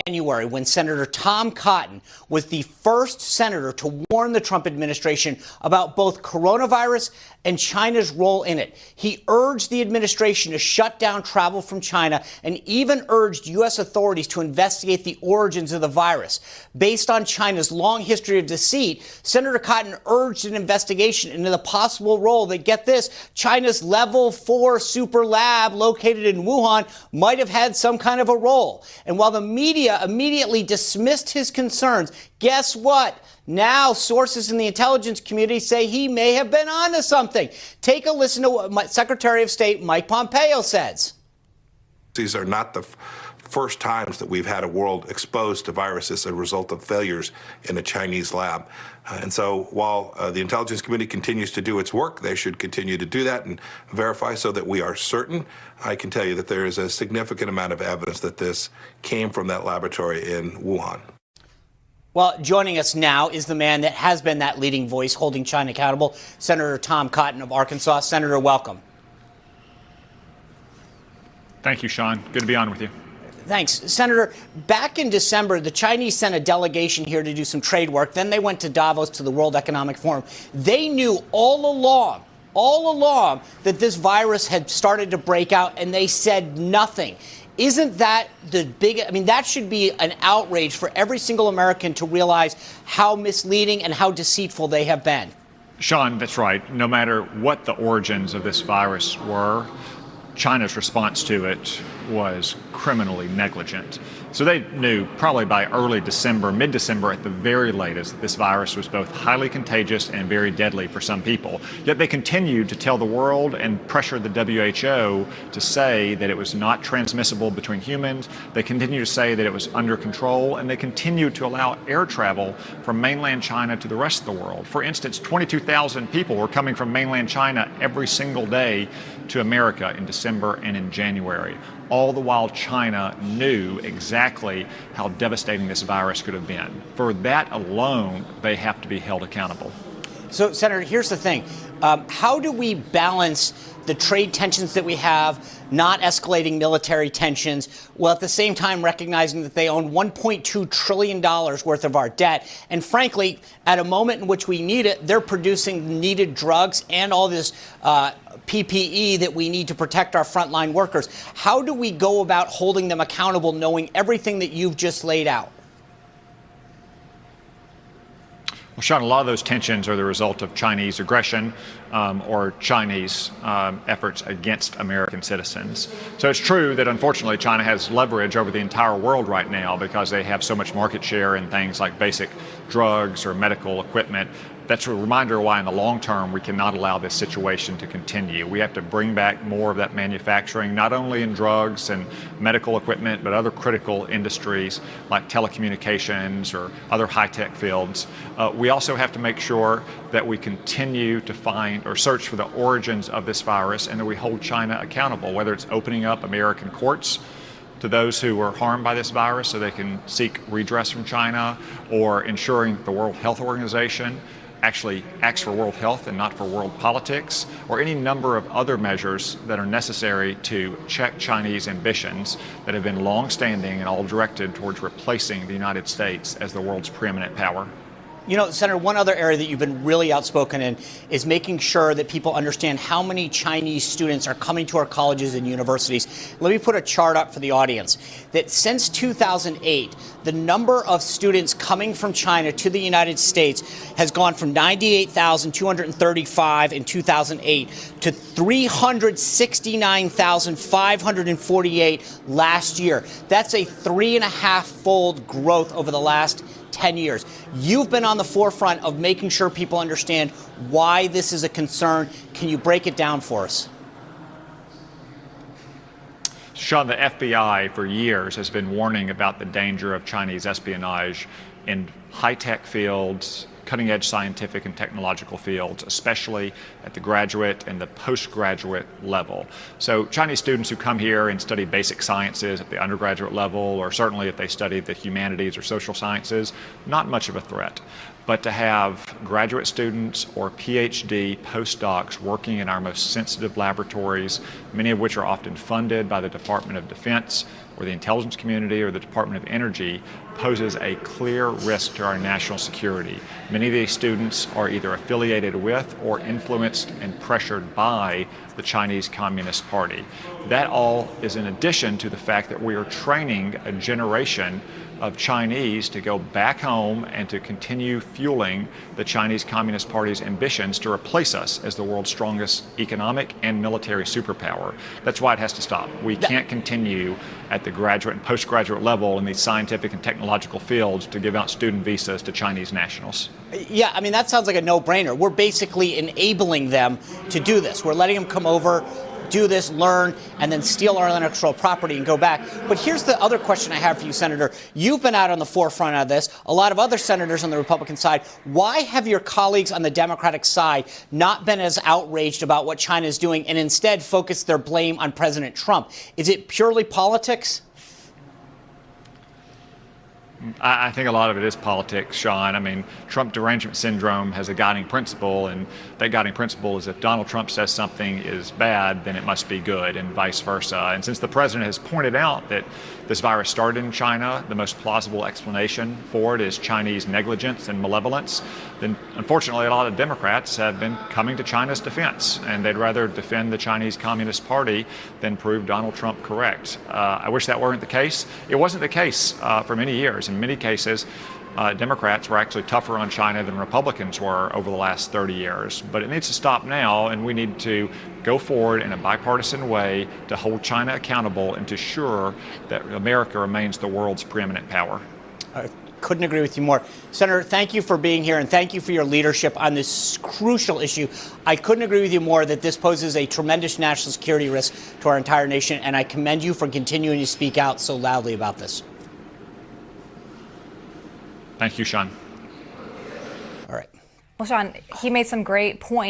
January, when Senator Tom Cotton was the first senator to warn the Trump administration about both coronavirus and China's role in it. He urged the administration to shut down travel from China and even urged U.S. authorities to investigate the origins of the virus. Based on China's long history of deceit, Senator Cotton urged an investigation into the possible role that, get this, China's level 4 super lab located in Wuhan might have had some kind of a role. And while the media immediately dismissed his concerns, guess what? Now, sources in the intelligence community say he may have been onto something. Take a listen to what Secretary of State Mike Pompeo says. These are not the first times that we've had a world exposed to viruses as a result of failures in a Chinese lab. And so while the intelligence community continues to do its work, they should continue to do that and verify so that we are certain. I can tell you that there is a significant amount of evidence that this came from that laboratory in Wuhan. Well, joining us now is the man that has been that leading voice holding China accountable, Senator Tom Cotton of Arkansas. Senator, welcome. Thank you, Sean. Good to be on with you. Thanks. Senator, back in December, the Chinese sent a delegation here to do some trade work. Then they went to Davos to the World Economic Forum. They knew all along that this virus had started to break out, and they said nothing. Isn't that the big, that should be an outrage for every single American to realize how misleading and how deceitful they have been. Sean, that's right. No matter what the origins of this virus were, China's response to it was criminally negligent. So they knew probably by early December, mid-December at the very latest, that this virus was both highly contagious and very deadly for some people. Yet they continued to tell the world and pressure the WHO to say that it was not transmissible between humans. They continued to say that it was under control, and they continued to allow air travel from mainland China to the rest of the world. For instance, 22,000 people were coming from mainland China every single day to America in December and in January. All the while China knew exactly how devastating this virus could have been. For that alone, they have to be held accountable. So, Senator, here's the thing. How do we balance the trade tensions that we have, not escalating military tensions, while at the same time recognizing that they own $1.2 trillion worth of our debt? And frankly, at a moment in which we need it, they're producing needed drugs and all this PPE that we need to protect our frontline workers. How do we go about holding them accountable, knowing everything that you've just laid out? Well, Sean, a lot of those tensions are the result of Chinese aggression or Chinese efforts against American citizens. So it's true that unfortunately China has leverage over the entire world right now because they have so much market share in things like basic drugs or medical equipment. That's a reminder why in the long term we cannot allow this situation to continue. We have to bring back more of that manufacturing, not only in drugs and medical equipment, but other critical industries like telecommunications or other high-tech fields. We also have to make sure that we continue to find or search for the origins of this virus and that we hold China accountable, whether it's opening up American courts to those who were harmed by this virus so they can seek redress from China, or ensuring that the World Health Organization actually acts for world health and not for world politics, or any number of other measures that are necessary to check Chinese ambitions that have been long-standing and all directed towards replacing the United States as the world's preeminent power. You know, Senator, one other area that you've been really outspoken in is making sure that people understand how many Chinese students are coming to our colleges and universities. Let me put a chart up for the audience. That since 2008, the number of students coming from China to the United States has gone from 98,235 in 2008 to 369,548 last year. That's a 3.5-fold growth over the last 10 years. You've been on the forefront of making sure people understand why this is a concern. Can you break it down for us? Sean, the FBI for years has been warning about the danger of Chinese espionage in high-tech fields, cutting-edge scientific and technological fields, especially at the graduate and the postgraduate level. So Chinese students who come here and study basic sciences at the undergraduate level, or certainly if they study the humanities or social sciences, not much of a threat. But to have graduate students or PhD postdocs working in our most sensitive laboratories, many of which are often funded by the Department of Defense, or the intelligence community or the Department of Energy poses a clear risk to our national security. Many of these students are either affiliated with or influenced and pressured by the Chinese Communist Party. That all is in addition to the fact that we are training a generation of Chinese to go back home and to continue fueling the Chinese Communist Party's ambitions to replace us as the world's strongest economic and military superpower. That's why it has to stop. We can't continue at the graduate and postgraduate level in these scientific and technological fields to give out student visas to Chinese nationals. Yeah, I mean, that sounds like a no-brainer. We're basically enabling them to do this. We're letting them come over, do this, learn, and then steal our intellectual property and go back. But here's the other question I have for you, Senator. You've been out on the forefront of this. A lot of other senators on the Republican side. Why have your colleagues on the Democratic side not been as outraged about what China is doing and instead focused their blame on President Trump? Is it purely politics? I think a lot of it is politics, Sean. I mean, Trump derangement syndrome has a guiding principle, and that guiding principle is if Donald Trump says something is bad, then it must be good, and vice versa. And since the president has pointed out that this virus started in China, the most plausible explanation for it is Chinese negligence and malevolence, then unfortunately a lot of Democrats have been coming to China's defense, and they'd rather defend the Chinese Communist Party than prove Donald Trump correct. I wish that weren't the case. It wasn't the case for many years. In many cases, Democrats were actually tougher on China than Republicans were over the last 30 years. But it needs to stop now, and we need to go forward in a bipartisan way to hold China accountable and to ensure that America remains the world's preeminent power. I couldn't agree with you more. Senator, thank you for being here, and thank you for your leadership on this crucial issue. I couldn't agree with you more that this poses a tremendous national security risk to our entire nation, and I commend you for continuing to speak out so loudly about this. Thank you, Sean. All right. Well, Sean, he made some great points.